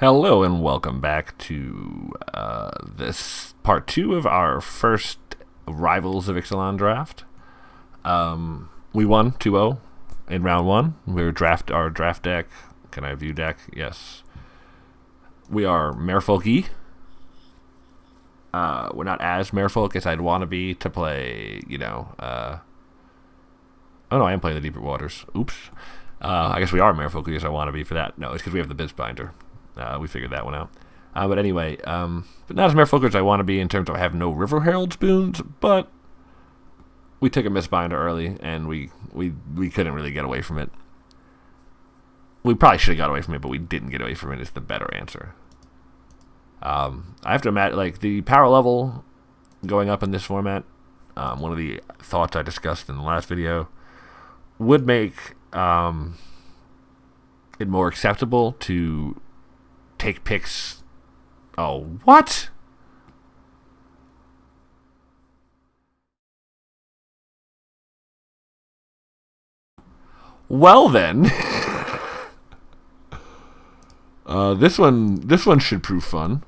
Hello and welcome back to this part 2 of our first Rivals of Ixalan Draft. We won 2-0 in round 1. Our draft deck. Can I view deck? Yes. We are merfolky. We're not as merfolk as I'd want to be to play, oh no, I am playing the Deeper Waters. Oops. I guess we are merfolky as I want to be for that. No, it's because we have the Bizbinder. We figured that one out. But anyway, but not as merfolk as I want to be in terms of I have no River Herald spoons, but we took a Mistbinder early, and we couldn't really get away from it. We probably should have got away from it, but we didn't get away from it is the better answer. I have to imagine, like, the power level going up in this format, one of the thoughts I discussed in the last video, would make it more acceptable to take picks. Oh, what? Well then, this one should prove fun.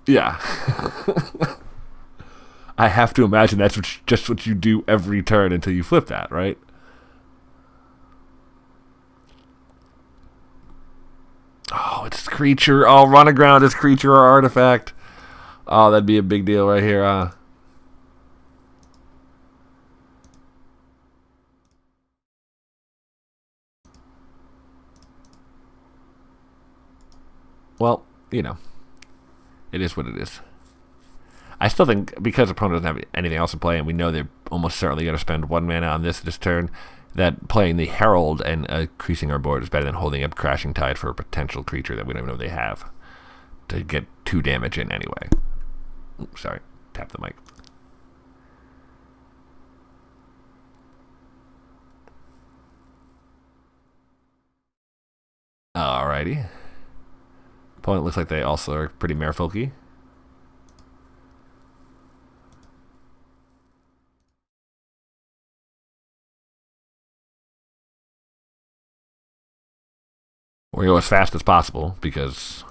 Yeah. I have to imagine that's just what you do every turn until you flip that, right? Oh, it's creature. Oh, run aground is creature or artifact. Oh, that'd be a big deal right here. Well, it is what it is. I still think, because the opponent doesn't have anything else to play, and we know they're almost certainly going to spend 1 mana on this turn, that playing the Herald and increasing our board is better than holding up Crashing Tide for a potential creature that we don't even know they have to get 2 damage in anyway. Oops, sorry, tap the mic. Alrighty. Opponent looks like they also are pretty merfolky. We go as fast as possible because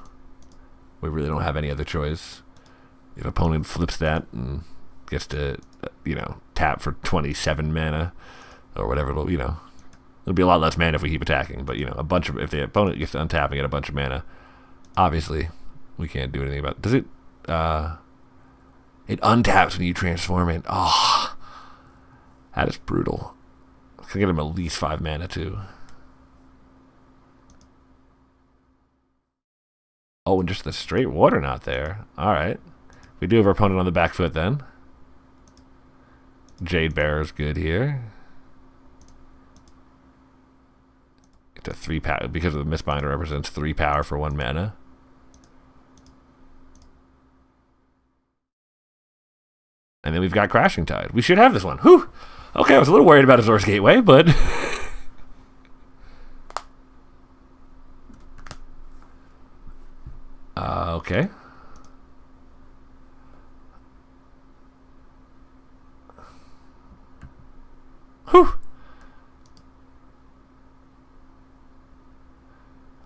we really don't have any other choice. If opponent flips that and gets to, tap for 27 mana or whatever, it'll be a lot less mana if we keep attacking. But if the opponent gets to untap and get a bunch of mana, obviously we can't do anything about it. Does it? It untaps when you transform it. Oh, that is brutal. Can get him at least 5 mana too. Oh, and just the straight water not there. Alright. We do have our opponent on the back foot then. Jade Bearer's good here. It's a 3 power because of the Mistbinder represents 3 power for 1 mana. And then we've got Crashing Tide. We should have this one. Whew! Okay, I was a little worried about Azor's Gateway, but okay. Whew.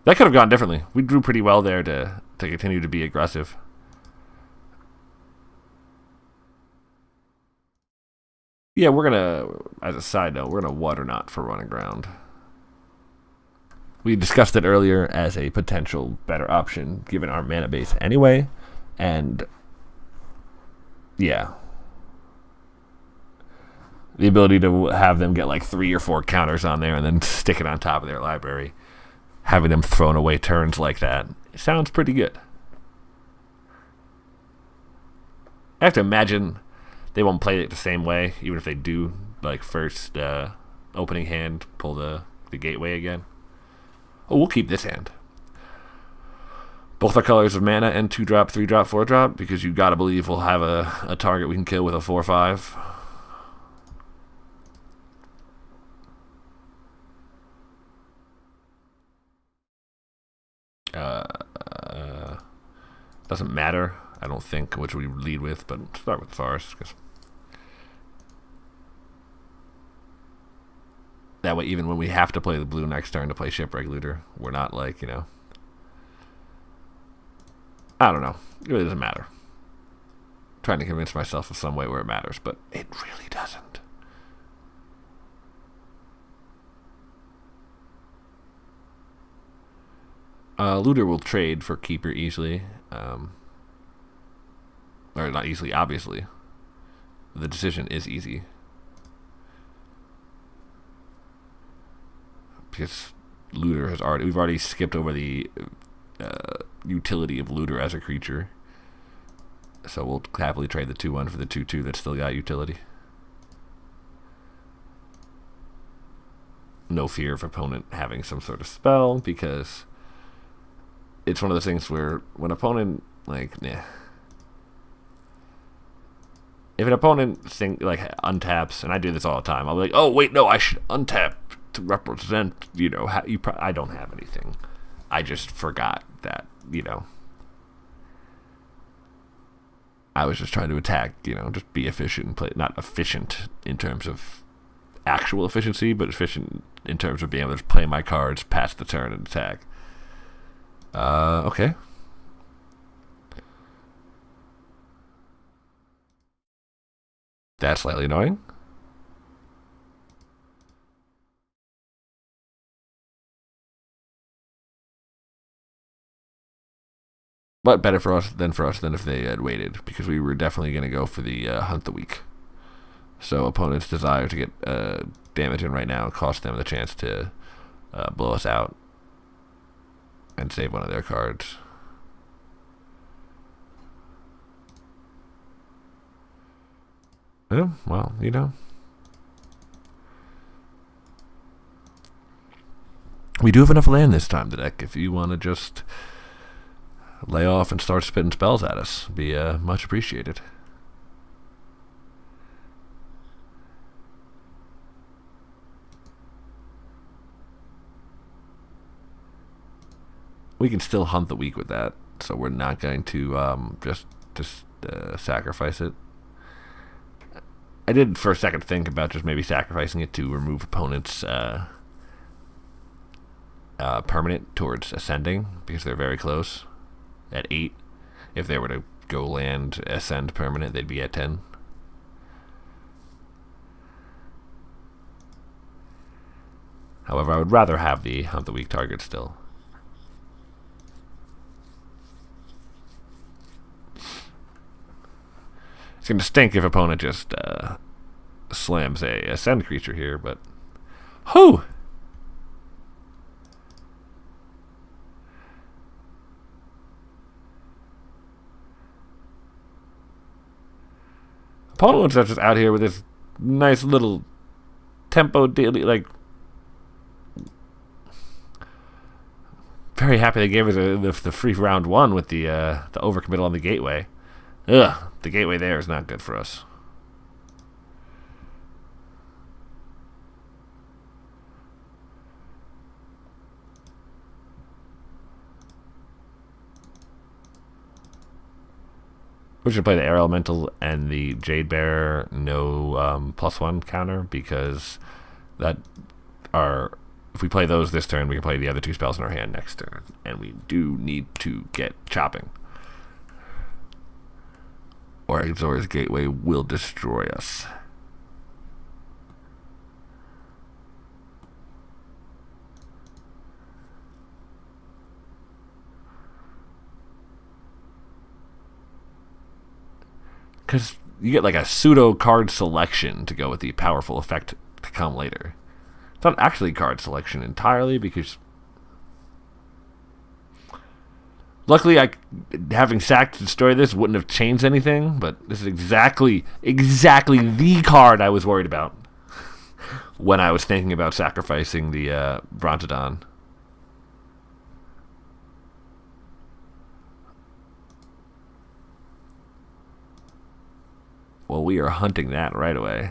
That could have gone differently. We drew pretty well there to continue to be aggressive. Yeah, we're gonna, as a side note, we're gonna Water Knot for running ground. We discussed it earlier as a potential better option given our mana base anyway, and yeah, the ability to have them get like 3 or 4 counters on there and then stick it on top of their library, having them thrown away turns like that, it sounds pretty good. I have to imagine they won't play it the same way, even if they do, like, first opening hand, pull the gateway again. Oh, we'll keep this hand. Both our colors of mana and 2-drop, 3-drop, 4-drop, because you gotta believe we'll have a target we can kill with a 4/5. Doesn't matter, I don't think, which we lead with, but start with Forest, because That way, even when we have to play the blue next turn to play Shipwreck Looter, we're not like, you know. I don't know. It really doesn't matter. I'm trying to convince myself of some way where it matters, but it really doesn't. Looter will trade for Keeper easily. Or not easily, obviously. The decision is easy. Because Looter has we've already skipped over the utility of Looter as a creature. So we'll happily trade the 2-1 for the 2-2 that's still got utility. No fear of opponent having some sort of spell, because it's one of those things where when opponent, like, nah. If an opponent untaps, and I do this all the time, I'll be like, oh, wait, no, I should untap to represent, you know, I don't have anything. I just forgot that, you know. I was just trying to attack, you know, just be efficient and play. Not efficient in terms of actual efficiency, but efficient in terms of being able to play my cards past the turn and attack. Okay. That's slightly annoying. But better for us than if they had waited, because we were definitely going to go for the Hunt the Weak. So opponents' desire to get damage in right now cost them the chance to blow us out and save one of their cards. Yeah, well, you know. We do have enough land this time, the deck, if you want to just lay off and start spitting spells at us. Be much appreciated. We can still Hunt the Weak with that, so we're not going to just sacrifice it. I did for a second think about just maybe sacrificing it to remove opponents' permanent towards ascending, because they're very close at 8. If they were to go land ascend permanent, they'd be at 10. However, I would rather have the Hunt the Weak target still. It's going to stink if opponent just slams a ascend creature here, but whoo! Opponent was just out here with this nice little tempo daily, like, very happy they gave us the free round 1 with the overcommittal on the gateway. Ugh, the gateway there is not good for us. We should play the Air Elemental and the Jade Bearer no +1 counter, because that are, if we play those this turn, we can play the other 2 spells in our hand next turn, and we do need to get chopping, or Exor's Gateway will destroy us. Because you get like a pseudo card selection to go with the powerful effect to come later. It's not actually card selection entirely, because luckily having sacked to destroy this wouldn't have changed anything, but this is exactly the card I was worried about when I was thinking about sacrificing the Brontodon. Well, we are hunting that right away.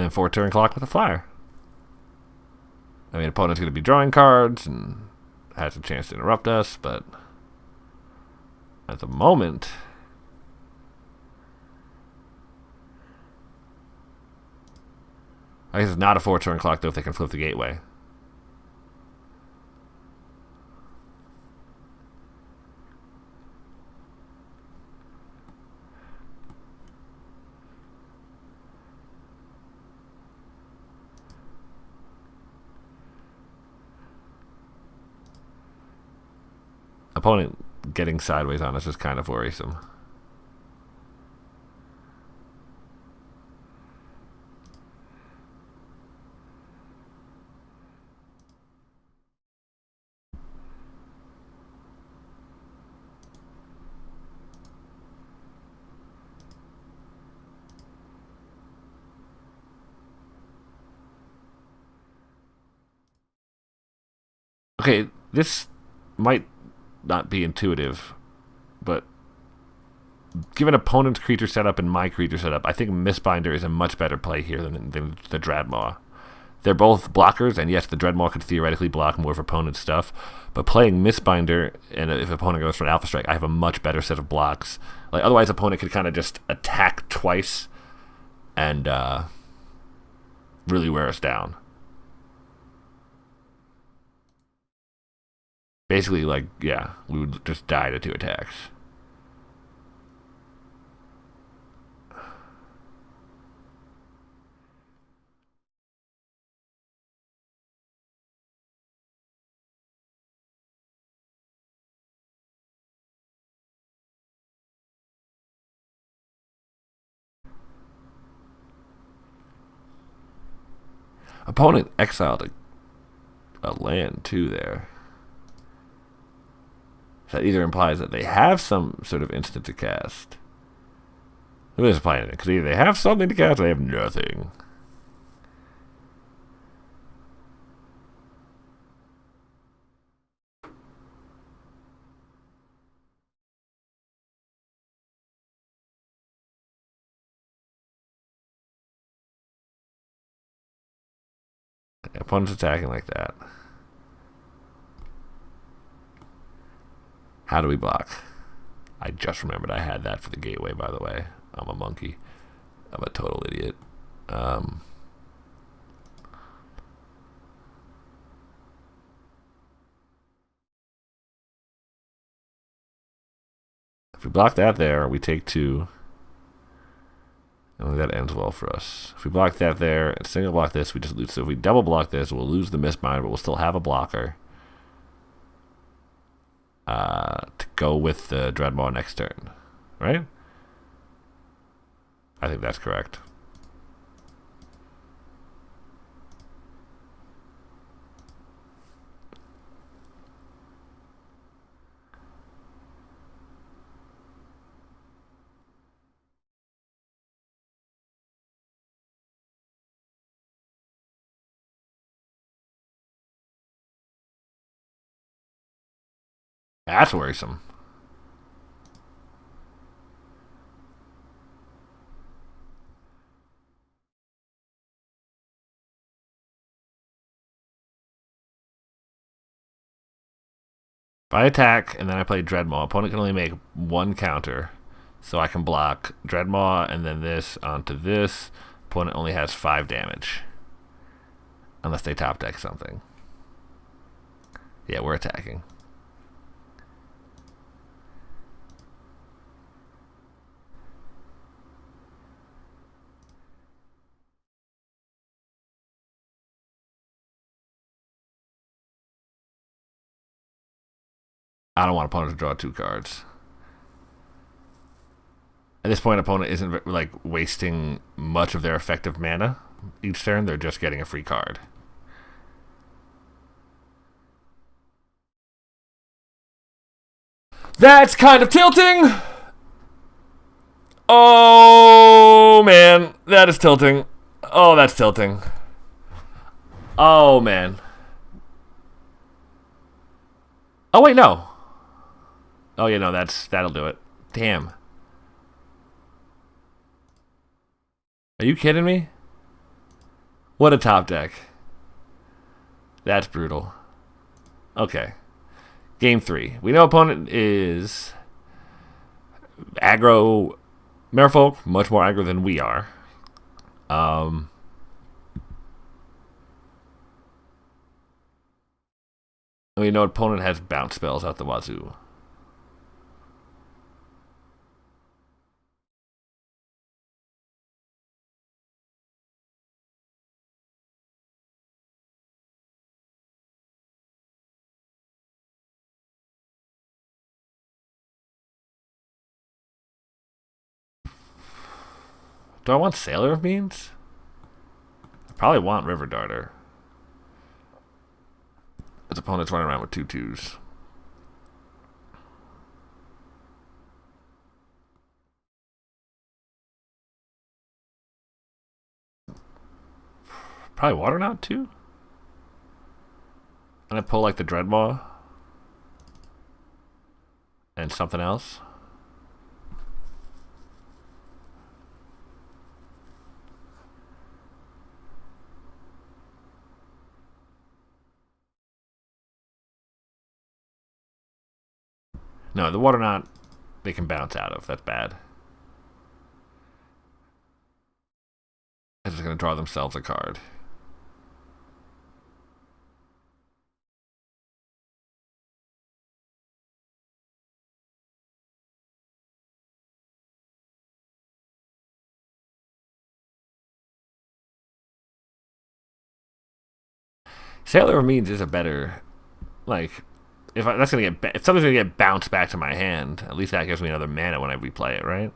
And then 4 turn clock with a flyer. I mean, opponent's going to be drawing cards and has a chance to interrupt us, but at the moment, I guess it's not a 4 turn clock though if they can flip the gateway. Opponent getting sideways on us is kind of worrisome. Okay, this might not be intuitive, but given opponent's creature setup and my creature setup, I think Mistbinder is a much better play here than the Dreadmaw. They're both blockers, and yes, the Dreadmaw could theoretically block more of opponent's stuff, but playing Mistbinder, and if opponent goes for an Alpha Strike, I have a much better set of blocks. Like otherwise, opponent could kind of just attack twice and really wear us down. Basically, like, yeah, we would just die to 2 attacks. Opponent exiled a land too there. So that either implies that they have some sort of instant to cast. It is implying it, because either they have something to cast or they have nothing. Opponent's attacking like that. How do we block? I just remembered I had that for the gateway, by the way. I'm a monkey. I'm a total idiot. If we block that there, we take 2. And that ends well for us. If we block that there and single block this, we just lose. So if we double block this, we'll lose the Mistbinder, but we'll still have a blocker to go with the Dreadmaw next turn. Right? I think that's correct. That's worrisome. If I attack and then I play Dreadmaw, opponent can only make 1 counter. So I can block Dreadmaw and then this onto this. Opponent only has 5 damage. Unless they top deck something. Yeah, we're attacking. I don't want opponent to draw 2 cards. At this point, opponent isn't like wasting much of their effective mana each turn. They're just getting a free card. That's kind of tilting! Oh, man. That is tilting. Oh, that's tilting. Oh, man. Oh, wait, no. Oh, yeah, no, that'll do it. Damn. Are you kidding me? What a top deck. That's brutal. Okay. Game 3. We know opponent is aggro merfolk, much more aggro than we are. We know opponent has bounce spells out the wazoo. Do I want Sailor of Means? I probably want River Darter. His opponent's running around with 2/2s. Probably Water Knot too? And I pull like the Dreadmaw. And something else. No, the Water Knot they can bounce out of. That's bad. They're just going to draw themselves a card. Sailor of Means is a better, like, if something's gonna get bounced back to my hand, at least that gives me another mana when I replay it, right?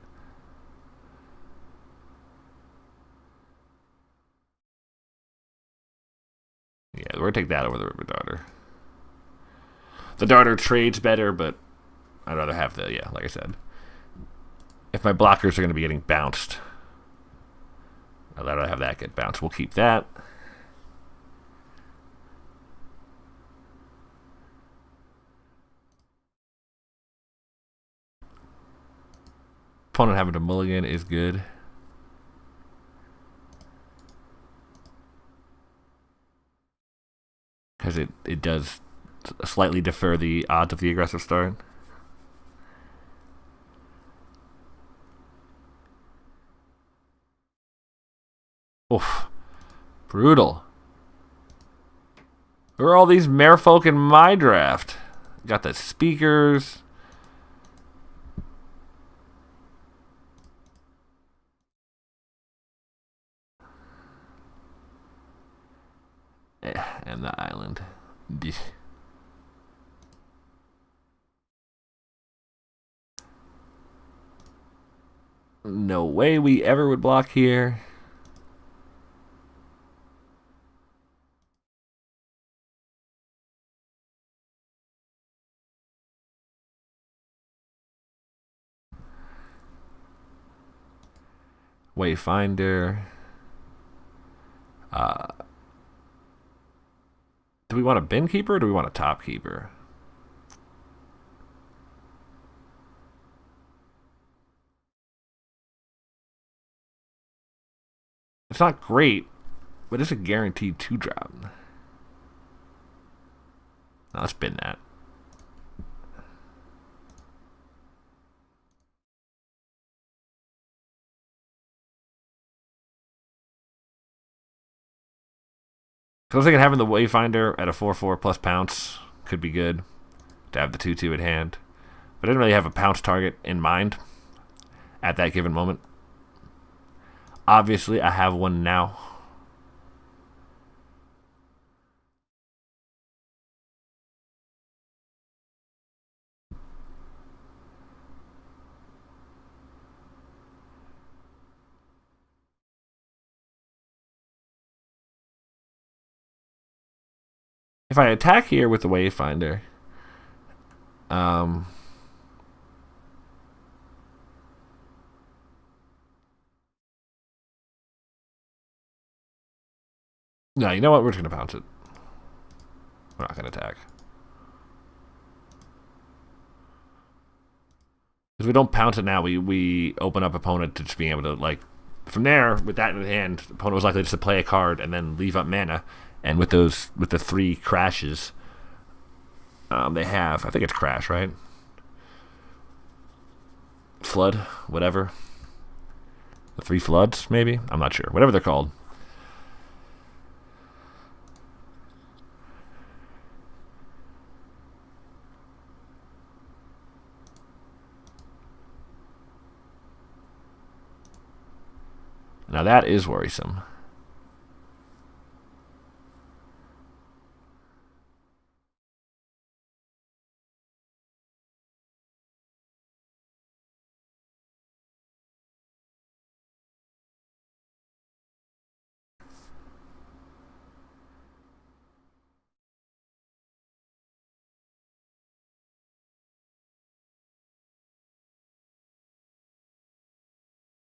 Yeah, we're gonna take that over the River Darter. The Darter trades better, but I'd rather have like I said. If my blockers are gonna be getting bounced, I'd rather have that get bounced. We'll keep that. Opponent having to mulligan is good. Because it does slightly defer the odds of the aggressive start. Oof. Brutal. Who are all these merfolk in my draft? Got the speakers. And the island. No way we ever would block here. Wayfinder. Do we want a bin keeper or do we want a top keeper? It's not great, but it's a guaranteed 2-drop. Now let's bin that. So I was thinking having the Wayfinder at a 4/4 plus pounce could be good to have the 2/2 at hand. But I didn't really have a pounce target in mind at that given moment. Obviously, I have one now. If I attack here with the Wayfinder, no, you know what? We're just going to pounce it. We're not going to attack. Because we don't pounce it now, we open up opponent to just being able to, like, From there, with that in hand, the opponent was likely just to play a card and then leave up mana. And with the 3 crashes, they have, I think it's crash, right? Flood, whatever. The 3 floods, maybe? I'm not sure. Whatever they're called. Now that is worrisome.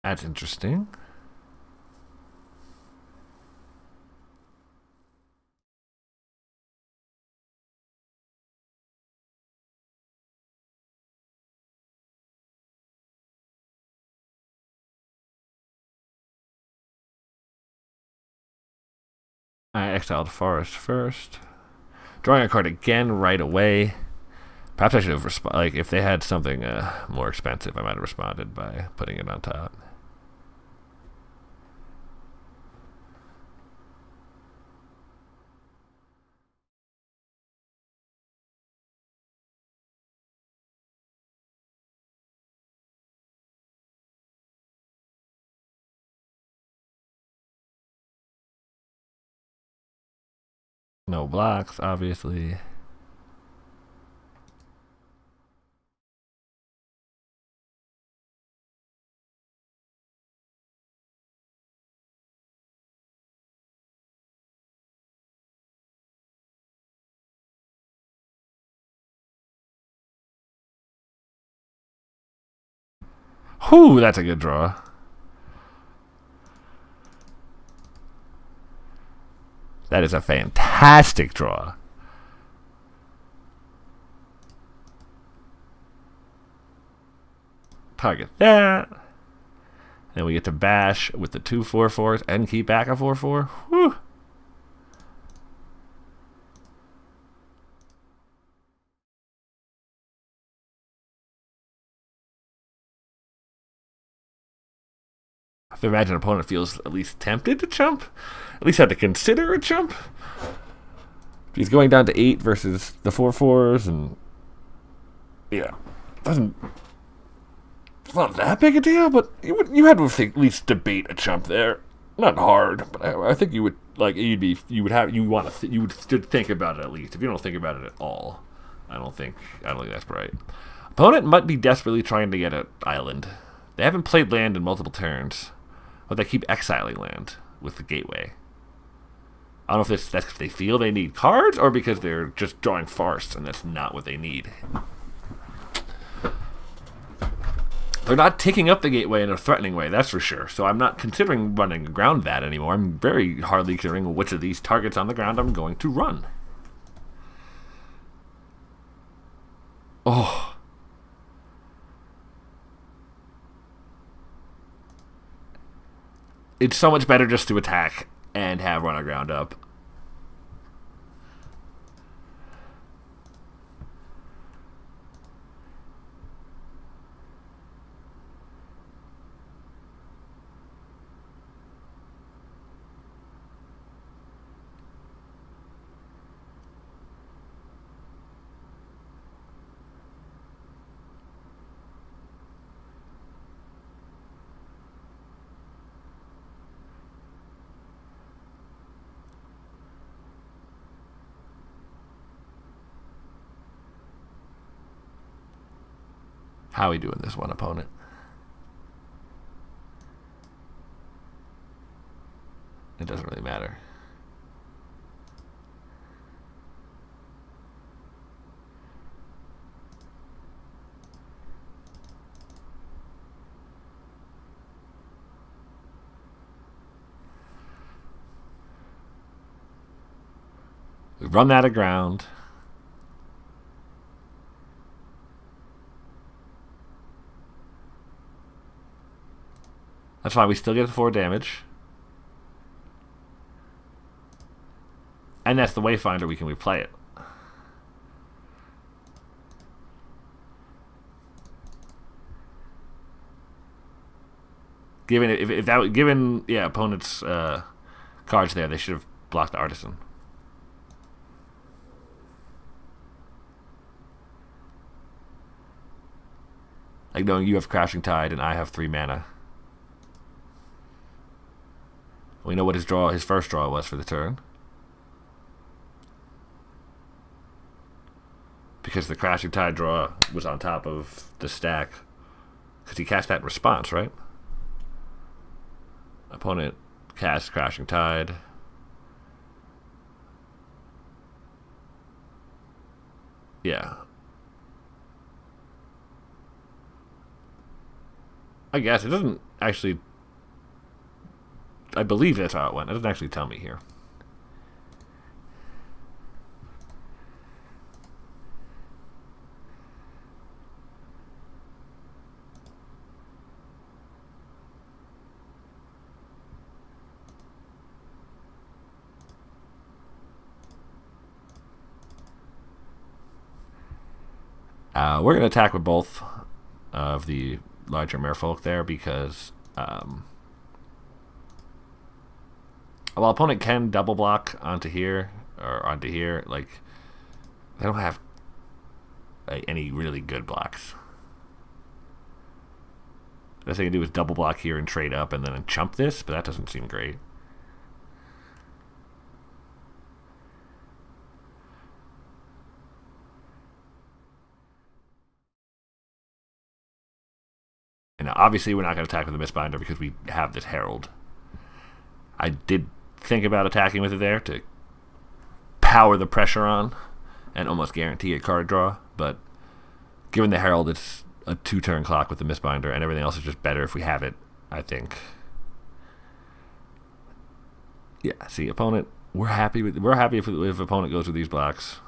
That's interesting. I exiled Forest first. Drawing a card again right away. Perhaps I should have responded. Like, if they had something more expensive, I might have responded by putting it on top. No blocks, obviously. Whew, that's a good draw. That is a fantastic draw. Target that. Then we get to bash with the 2 4/4s and keep back a 4/4. Whew. I can imagine an opponent feels at least tempted to chump. At least had to consider a chump. He's going down to 8 versus the 4/4s, and yeah, it's not that big a deal, but you had to at least debate a chump there. Not hard, but I think you would you would think about it at least. If you don't think about it at all, I don't think that's right. Opponent might be desperately trying to get an island. They haven't played land in multiple turns, but they keep exiling land with the gateway. I don't know if that's because they feel they need cards or because they're just drawing forests and that's not what they need. They're not taking up the gateway in a threatening way, that's for sure. So I'm not considering running aground that anymore. I'm very hardly considering which of these targets on the ground I'm going to run. Oh. It's so much better just to attack and have run aground up. How are we doing this one, opponent? It doesn't really matter. We run that aground. That's fine. We still get the 4 damage. And that's the Wayfinder. We can replay it. Given opponent's cards there, they should have blocked the Artisan. Like knowing you have Crashing Tide and I have 3 mana. We know what his first draw was for the turn. Because the Crashing Tide draw was on top of the stack. Because he cast that in response, right? Opponent casts Crashing Tide. Yeah. I guess it doesn't actually. I believe that's how it went. It doesn't actually tell me here. We're going to attack with both of the larger merfolk there because while opponent can double block onto here or onto here, like they don't have any really good blocks. The best they can do is double block here and trade up and then chump this, but that doesn't seem great. And obviously we're not going to attack with the Mistbinder because we have this Herald. I did think about attacking with it there to power the pressure on and almost guarantee a card draw, but given the Herald, it's a 2-turn clock with the Mistbinder, and everything else is just better if we have it, I think. Yeah, see, opponent, we're happy if opponent goes with these blocks.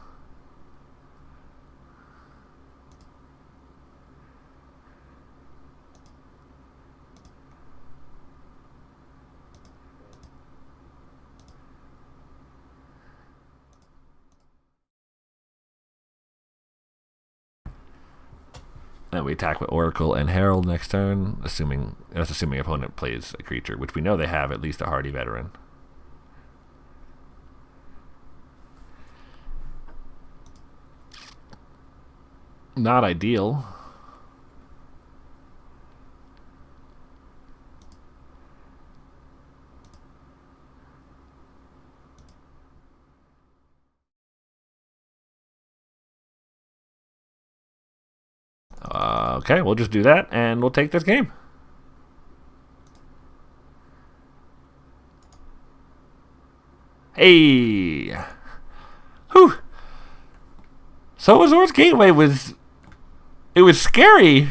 And we attack with Oracle and Herald next turn, assuming opponent plays a creature, which we know they have, at least a hardy veteran. Not ideal. Okay, we'll just do that, and we'll take this game. Hey! Whew! So Azor's Gateway was... It was scary.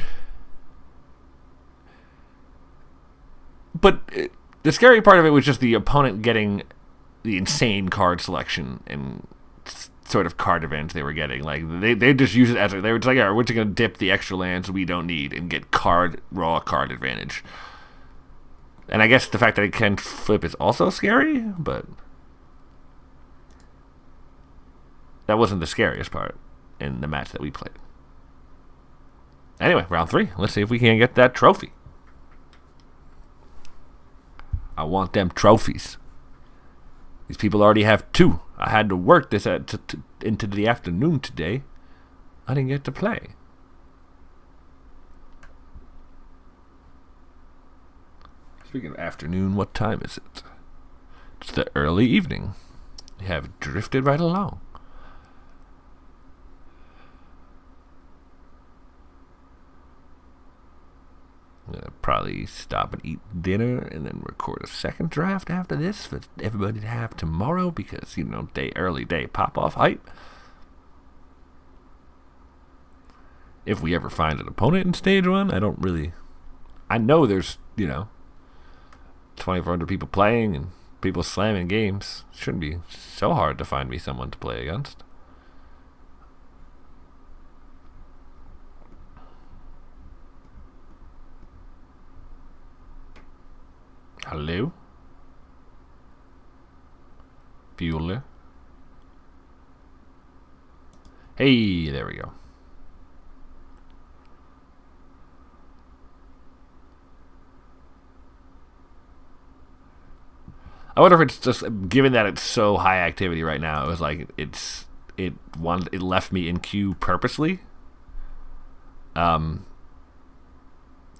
But the scary part of it was just the opponent getting the insane card selection and sort of card advantage they were getting. Like they just use it as they were just like, yeah, we're just gonna dip the extra lands we don't need and get raw card advantage. And I guess the fact that it can flip is also scary, but that wasn't the scariest part in the match that we played. Anyway, round 3. Let's see if we can get that trophy. I want them trophies. These people already have 2. I had to work this into the afternoon today. I didn't get to play. Speaking of afternoon, what time is it? It's the early evening. We have drifted right along. I'm going to probably stop and eat dinner and then record a second draft after this for everybody to have tomorrow because, you know, early day pop-off hype. If we ever find an opponent in stage 1, I know there's, 2,400 people playing and people slamming games. It shouldn't be so hard to find me someone to play against. Hello? Bueller. Hey, there we go. I wonder if it's just, given that it's so high activity right now, it was like it left me in queue purposely, to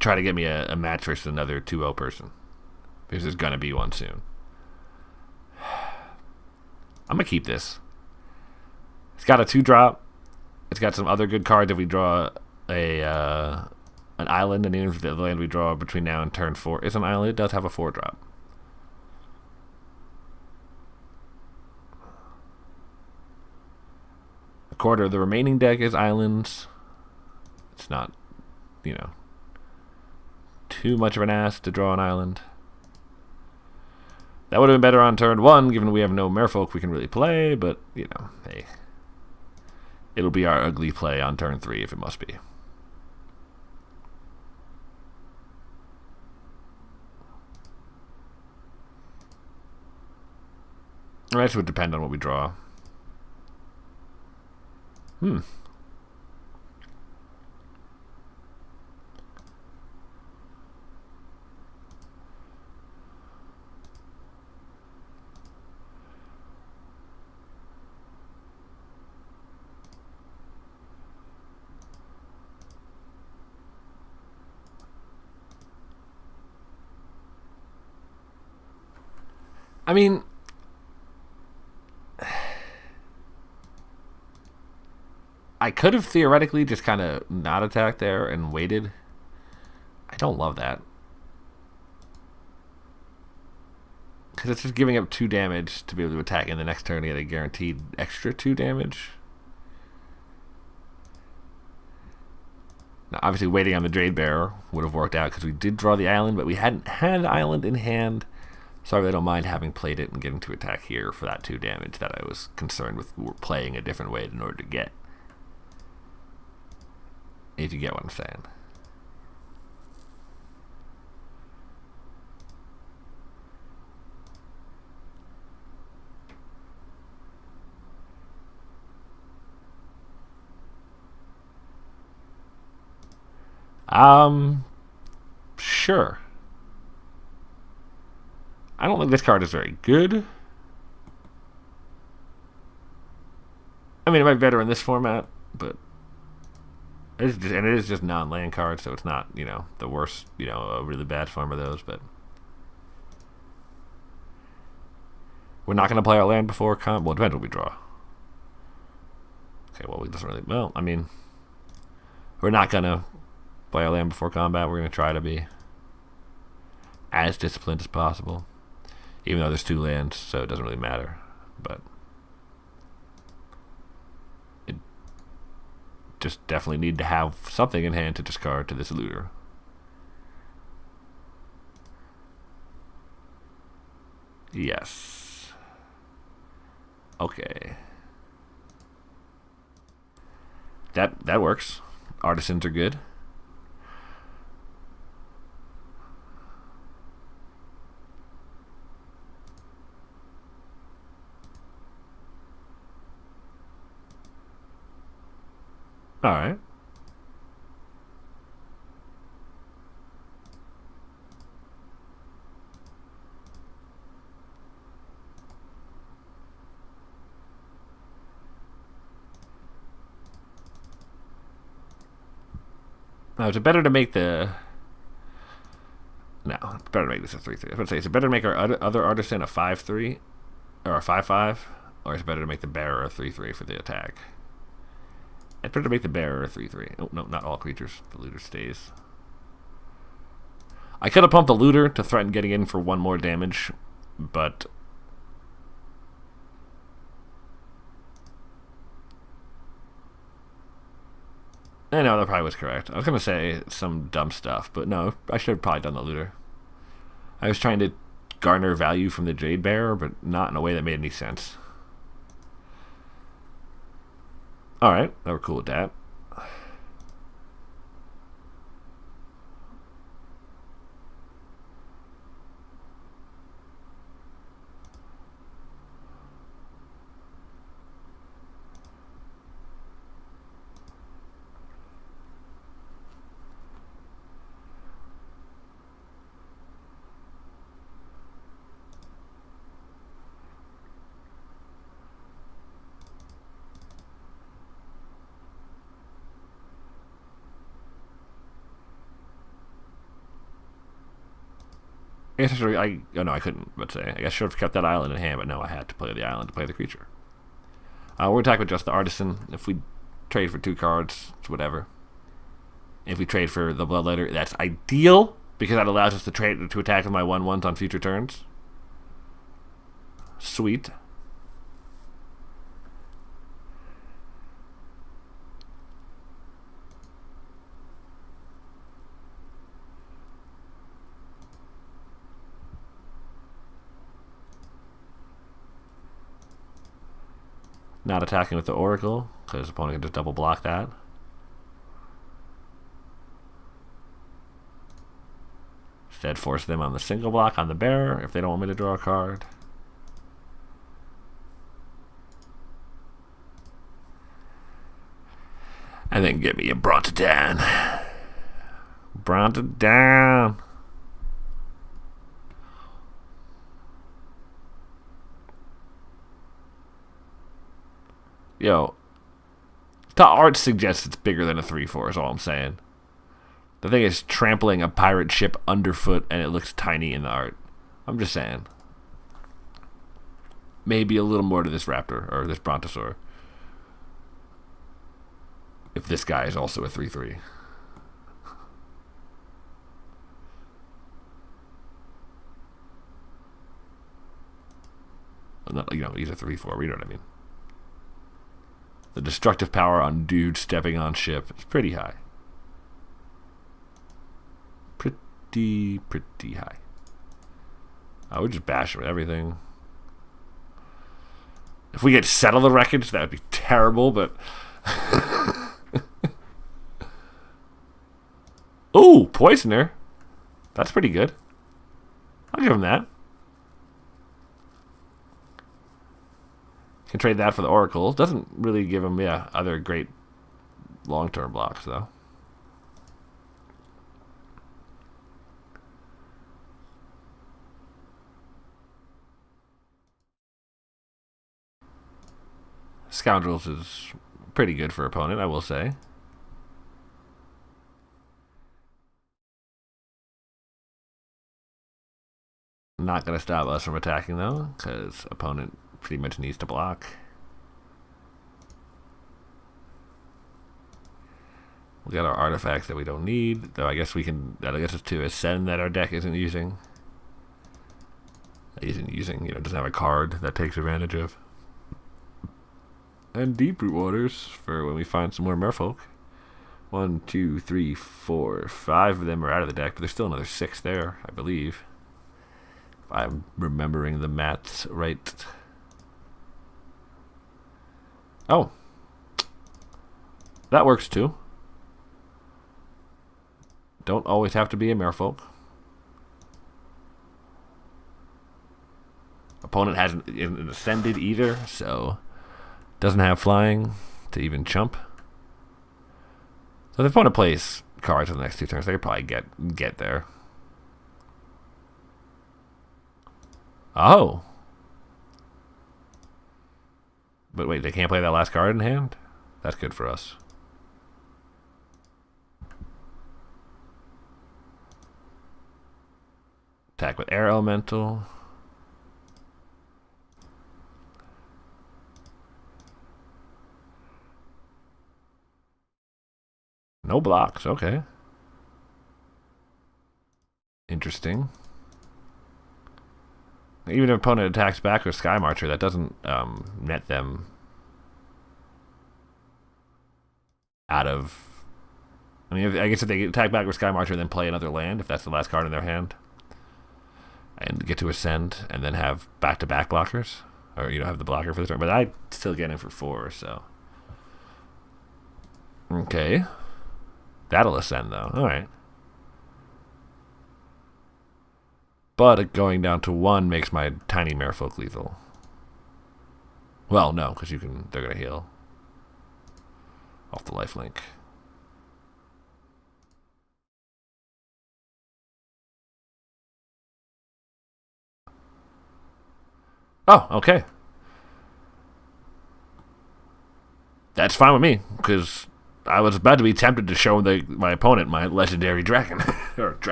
try to get me a match versus another 2-0 person, because there's gonna be one soon. I'm gonna keep this. It's got a 2-drop. It's got some other good cards if we draw an island, and even if the land we draw between now and turn 4 is an island, it does have a 4-drop. A quarter of the remaining deck is islands. It's not, too much of an ass to draw an island. That would have been better on turn 1, given we have no merfolk we can really play, but, hey. It'll be our ugly play on turn 3 if it must be. The rest would depend on what we draw. I mean, I could have theoretically just kind of not attacked there and waited. I don't love that. Because it's just giving up 2 damage to be able to attack in the next turn to get a guaranteed extra 2 damage. Now, obviously, waiting on the Jade Bearer would have worked out because we did draw the island, but we hadn't had the island in hand. So I really don't mind having played it and getting to attack here for that 2 damage that I was concerned with playing a different way in order to get. If you get what I'm saying. Sure. I don't think this card is very good. I mean, it might be better in this format, but it is just non-land card, so it's not, the worst, a really bad form of those, but we're not going to play our land before well, it depends what we draw. Okay, well, it doesn't really, well, I mean, we're not going to play our land before combat. We're going to try to be as disciplined as possible, even though there's 2 lands, so it doesn't really matter, but it just definitely need to have something in hand to discard to this looter. Yes. Okay. That works. Artisans are good. All right. Now, is it better to make the... No, it's better to make this a 3-3. I was going to say, is it better to make our other artisan a 5-3? Or a 5-5? Or is it better to make the bearer a 3-3 for the attack? It's better to make the bearer a 3-3. Oh, no, not all creatures. The looter stays. I could have pumped the looter to threaten getting in for 1 more damage, but... I know, that probably was correct. I was going to say some dumb stuff, but no, I should have probably done the looter. I was trying to garner value from the Jade Bearer, but not in a way that made any sense. Alright, now we're cool with that. I guess oh no, I couldn't, let's say. I guess I should have kept that island in hand, but no, I had to play the island to play the creature. We're attacking with just the Artisan. If we trade for 2 cards, it's whatever. If we trade for the Bloodletter, that's ideal, because that allows us to attack with my 1/1s on future turns. Sweet. Not attacking with the Oracle, because the opponent can just double block that. Instead, force them on the single block on the bearer if they don't want me to draw a card. And then get me a Brontodan. Brontodan. Yo, the art suggests it's bigger than a 3/4 is all I'm saying. The thing is trampling a pirate ship underfoot and it looks tiny in the art. I'm just saying. Maybe a little more to this raptor, or this brontosaur. If this guy is also a 3/3. Not, you know, he's a 3/4, you know what I mean. The destructive power on dude stepping on ship is pretty high. Pretty high. I would just bash him with everything. If we get Settle the Wreckage, that would be terrible, but... Ooh, Poisoner. That's pretty good. I'll give him that. Can trade that for the Oracle. Doesn't really give him, other great long-term blocks, though. Scoundrels is pretty good for opponent, I will say. Not going to stop us from attacking, though, because opponent pretty much needs to block. We got our artifacts that we don't need, though I guess we can, that I guess it's to ascend that our deck isn't using. Doesn't have a card that takes advantage of. And Deep Root Waters for when we find some more merfolk. 1, 2, 3, 4, 5 of them are out of the deck, but there's still another 6 there, I believe. If I'm remembering the maths right. Oh. That works too. Don't always have to be a merfolk. Opponent hasn't ascended either, so doesn't have flying to even chump. So if the opponent plays cards for the next 2 turns, they could probably get there. Oh. But wait, they can't play that last card in hand? That's good for us. Attack with Air Elemental. No blocks, okay. Interesting. Even if opponent attacks back with Sky Marcher, that doesn't net them out of... I mean, I guess if they attack back with Sky Marcher and then play another land, if that's the last card in their hand, and get to ascend, and then have back-to-back blockers, or have the blocker for the turn. But I still get in for 4, so... Okay. That'll ascend, though. Alright. But going down to 1 makes my tiny merfolk lethal. Well, no, because they're going to heal off the lifelink. Oh, okay. That's fine with me, because I was about to be tempted to show my opponent my legendary dragon. Or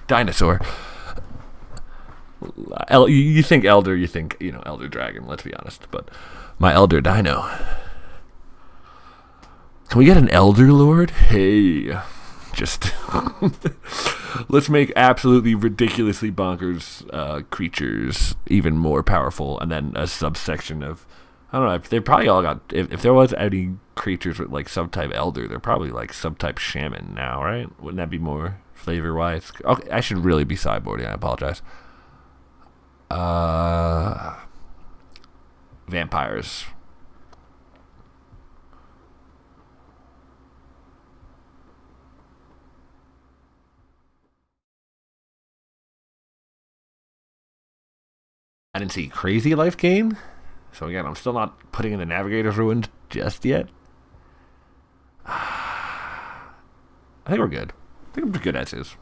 dinosaur. You think Elder, you think, Elder Dragon, let's be honest. But my Elder Dino. Can we get an Elder Lord? Hey. Just let's make absolutely ridiculously bonkers creatures even more powerful, and then a subsection of, I don't know, they probably all got, if there was any creatures with like subtype Elder, they're probably like subtype Shaman now, right? Wouldn't that be more flavor wise? Okay, I should really be sideboarding, I apologize. Vampires. I didn't see Crazy Life Gain. So again, I'm still not putting in the Navigator's Ruined just yet. I think we're good. I think we're good as is.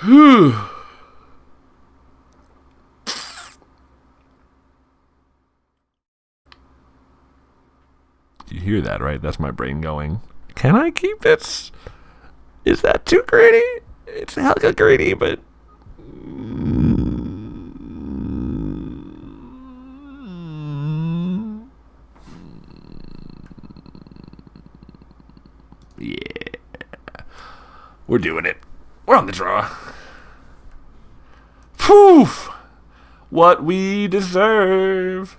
Whew. You hear that, right? That's my brain going, can I keep this? Is that too greedy? It's hella greedy, but... Yeah. We're doing it. We're on the draw. Poof! What we deserve.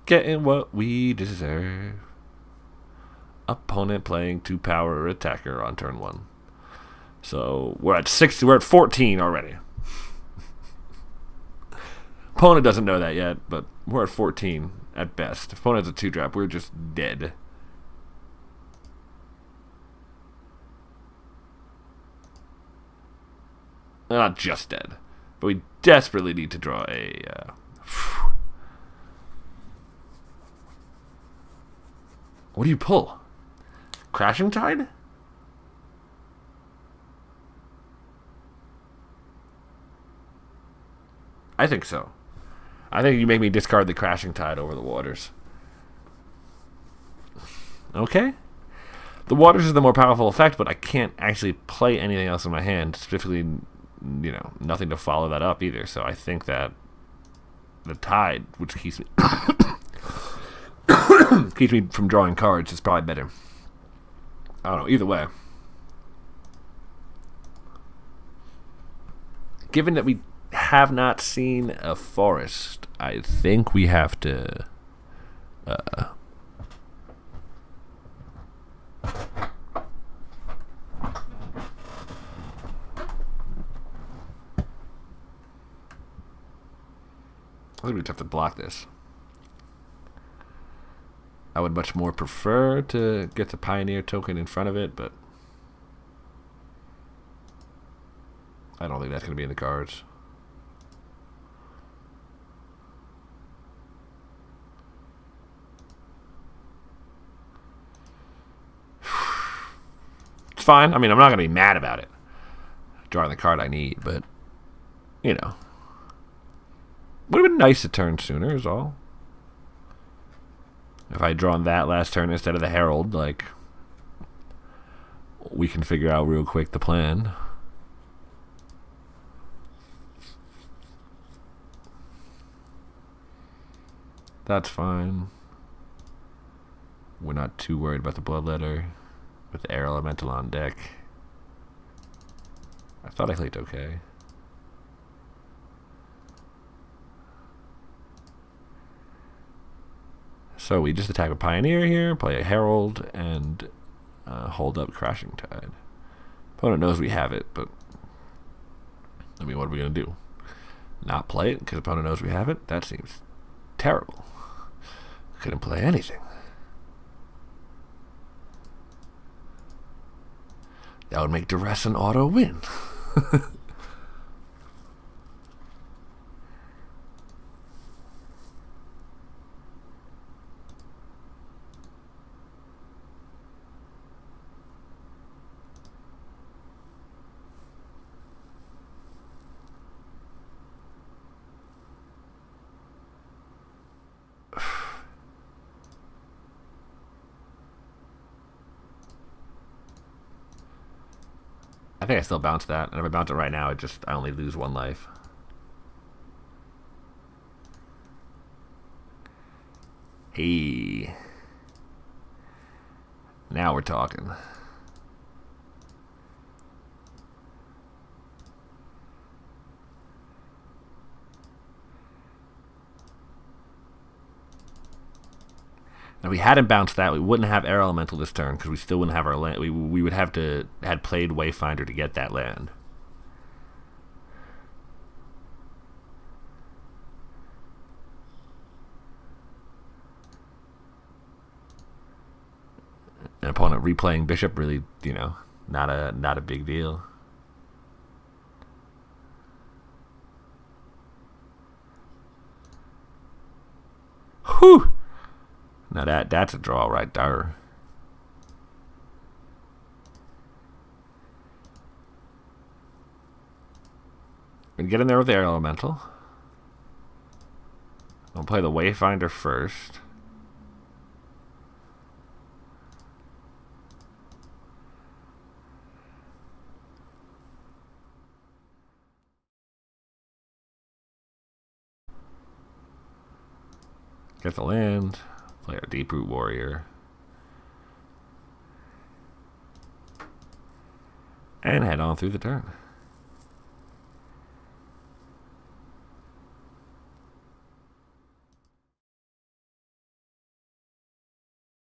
Getting what we deserve. Opponent playing 2-power attacker on turn 1. So we're at 6. We're at 14 already. Opponent doesn't know that yet, but we're at 14 at best. If opponent's a 2-drop, we're just dead. Not just dead, but we desperately need to draw a... What do you pull? Crashing Tide? I think so. I think you make me discard the Crashing Tide over the Waters. Okay. The Waters is the more powerful effect, but I can't actually play anything else in my hand. Specifically, nothing to follow that up either. So I think that the Tide, which keeps me... keeps me from drawing cards, is probably better. I don't know, either way. Given that we have not seen a forest, I think we have to I think we'd have to block this. I would much more prefer to get the Pioneer token in front of it, but I don't think that's going to be in the cards. It's fine. I mean, I'm not going to be mad about it. Drawing the card I need, but, would have been nice to turn sooner is all. If I had drawn that last turn instead of the Herald, like, we can figure out real quick the plan. That's fine. We're not too worried about the Bloodletter with the Air Elemental on deck. I thought I clicked okay. So we just attack a Pioneer here, play a Herald, and hold up Crashing Tide. Opponent knows we have it, but I mean, what are we going to do? Not play it because opponent knows we have it? That seems terrible. Couldn't play anything. That would make Duress an auto win. I think I still bounce that, and if I bounce it right now, I only lose 1 life. Hey. Now we're talking. If we hadn't bounced that, we wouldn't have Air Elemental this turn because we still wouldn't have our land. We would have to had played Wayfinder to get that land. An opponent replaying Bishop really, not a big deal. Whew. Now that's a draw right there. We get in there with the Air Elemental. I'll play the Wayfinder first. Get the land. Play our Deep-Root Warrior. And head on through the turn.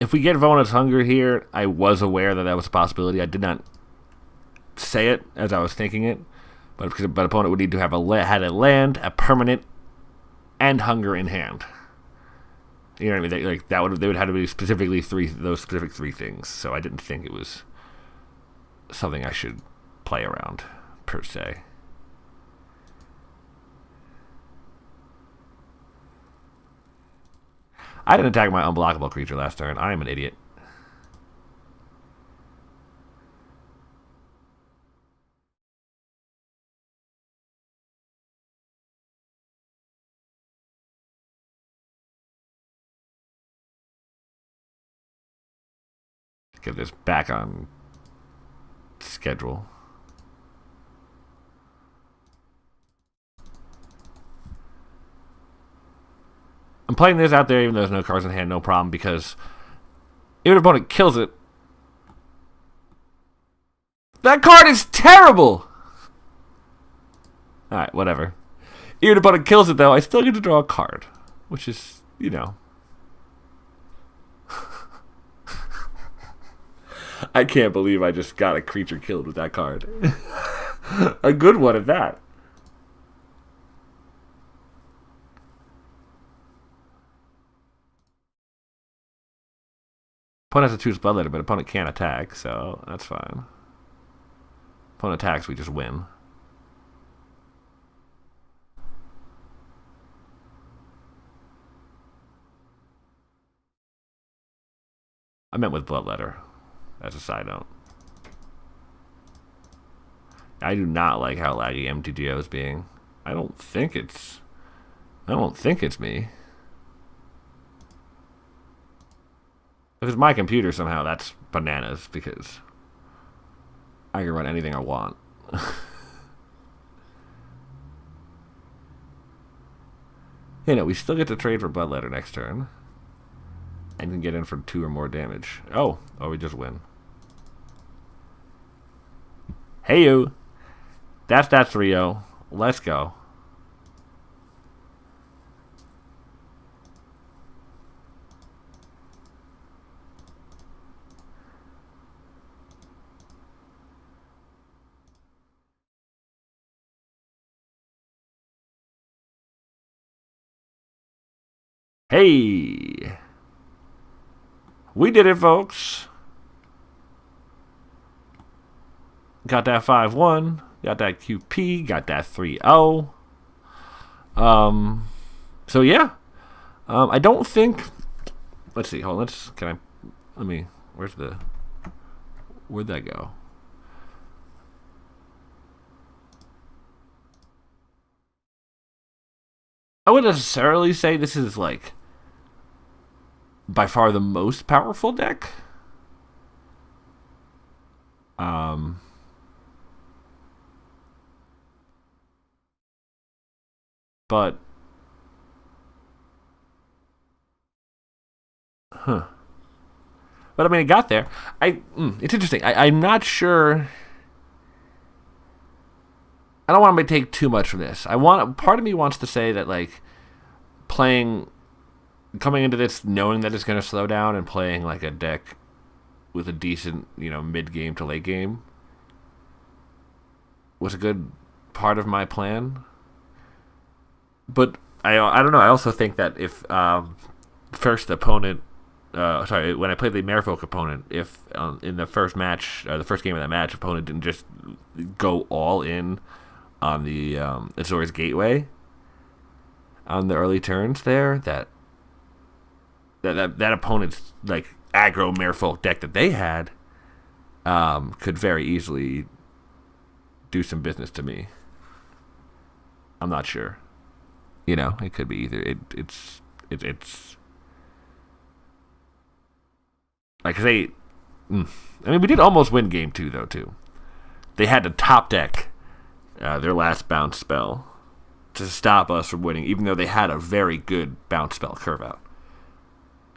If we get Vona's Hunger here, I was aware that was a possibility. I did not say it as I was thinking it, but opponent would need to have had a land, a permanent, and hunger in hand. You know what I mean? They would have to be specifically those specific 3 things. So I didn't think it was something I should play around per se. I didn't attack my unblockable creature last turn. I am an idiot. Get this back on schedule. I'm playing this out there even though there's no cards in hand, no problem, because even if an opponent kills it, that card is terrible! Alright, whatever. Even if an opponent kills it, though, I still get to draw a card, which is, I can't believe I just got a creature killed with that card. A good one at that. Opponent has to choose Bloodletter, but opponent can't attack, so that's fine. Opponent attacks, we just win. I meant with Bloodletter. As a side note. I do not like how laggy MTGO is being. I don't think it's me. If it's my computer somehow, that's bananas because I can run anything I want. We still get to trade for Bloodletter next turn. And can get in for 2 or more damage. Oh, we just win. Hey you. That's that 3-0. Let's go. Hey. We did it, folks. Got that 5-1. Got that QP. Got that 3-0. So yeah. I don't think. Let's see. Hold on. Where'd that go? I wouldn't necessarily say this is like by far the most powerful deck. But, huh. But I mean, it got there. It's interesting. I'm not sure. I don't want to take too much from this. Part of me wants to say that like playing, coming into this knowing that it's going to slow down and playing like a deck with a decent, mid game to late game was a good part of my plan. But I don't know. I also think that if first opponent, when I played the merfolk opponent, if in the first match, the first game of that match, opponent didn't just go all in on the Azor's Gateway on the early turns there, that opponent's like aggro merfolk deck that they had could very easily do some business to me. I'm not sure. It could be either. It's like they. I mean, we did almost win game 2 though too. They had to top deck their last bounce spell to stop us from winning, even though they had a very good bounce spell curve out.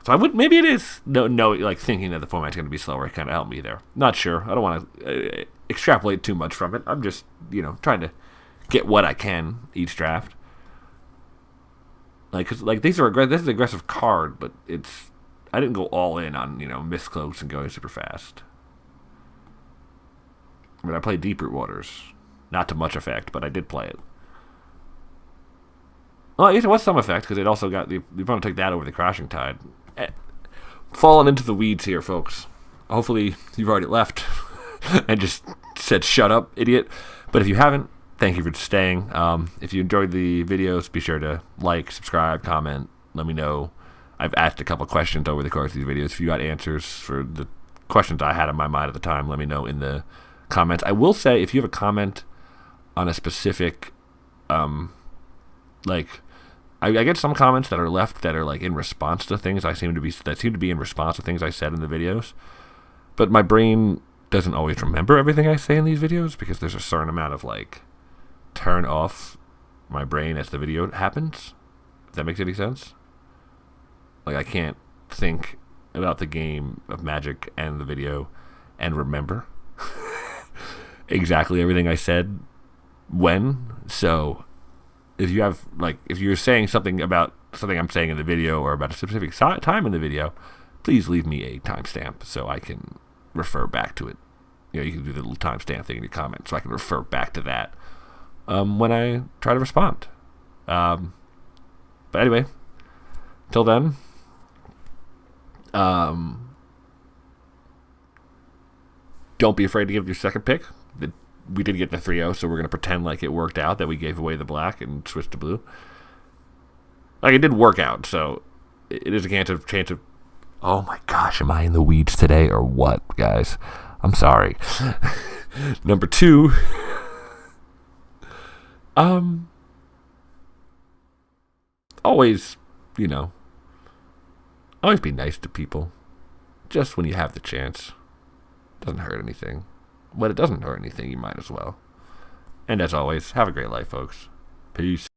So maybe it is like thinking that the format's going to be slower kind of helped me there. Not sure. I don't want to extrapolate too much from it. I'm just trying to get what I can each draft. Cause this is an aggressive card, but I didn't go all in on miscloaks and going super fast. I mean, I played Deep Root Waters, not to much effect, but I did play it. Well, I guess it was some effect because it also got the opponent took that over the Crashing Tide. Falling into the weeds here, folks. Hopefully you've already left and just said shut up, idiot. But if you haven't, thank you for staying. If you enjoyed the videos, be sure to like, subscribe, comment, let me know. I've asked a couple questions over the course of these videos. If you got answers for the questions I had in my mind at the time, let me know in the comments. I will say, if you have a comment on a specific, I get some comments that are left that are like in response to things that seem to be in response to things I said in the videos. But my brain doesn't always remember everything I say in these videos because there's a certain amount of like turn off my brain as the video happens. If that makes any sense. Like I can't think about the game of Magic and the video and remember exactly everything I said when. So if you're saying something about something I'm saying in the video or about a specific time in the video, please leave me a timestamp so I can refer back to it. You can do the little timestamp thing in your comments so I can refer back to that when I try to respond. But anyway, till then, don't be afraid to give your second pick. We did get the 3-0, so we're going to pretend like it worked out, that we gave away the black and switched to blue. Like, it did work out, so it is a chance of... Oh my gosh, am I in the weeds today or what, guys? I'm sorry. Number 2. Always, always be nice to people. Just when you have the chance. Doesn't hurt anything. When it doesn't hurt anything, you might as well. And as always, have a great life, folks. Peace.